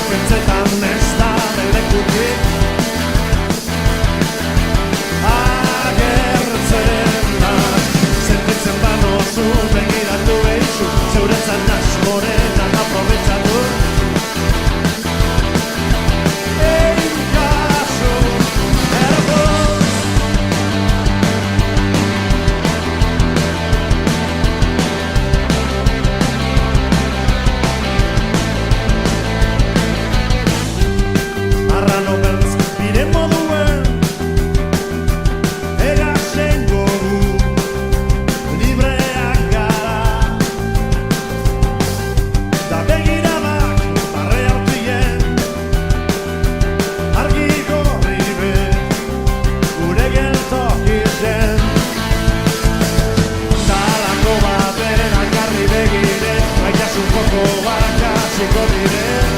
Pentsetan ez da belekutik agertzen da. Sentitzen banozu begiratu eizu, zeuretzan askoretan aprobetxatu. Egin kasu erboz. Arrano beltz bire moduen egasengo du, libreak gara. Da begiradak barre hartien argi gorri bet gure geltoki zen. Dalako baten alkarri begire gaitasun joko bakasiko diren.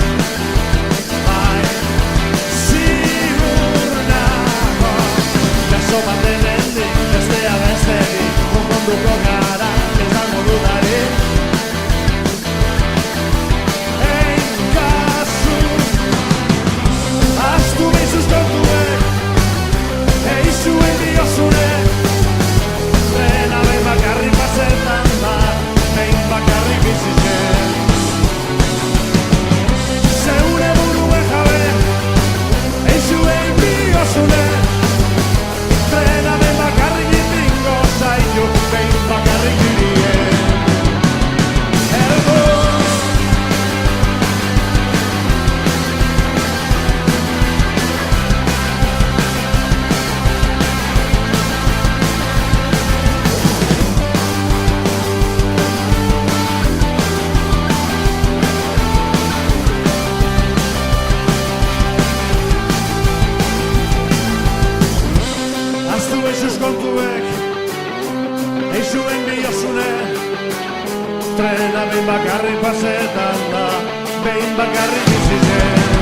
Jaso baten hendik, bestea besterik, konponduko gara, izango dudari. Egin kasu, ahaztu behizuz kontuek, eizuen diozune. Lehena behin bakarrik bazetan da, behin bakarrik bizitzen. Zeure buruen jabe, eizuen diozune. Trena behin bakarrik ipingo zaitu, behin bakarrik dirien. Erboz. Ahaztu behizuz kontuek, eizuen diozune. Trena behin bakarrik pasetan da, behin bakarrik bizitzen.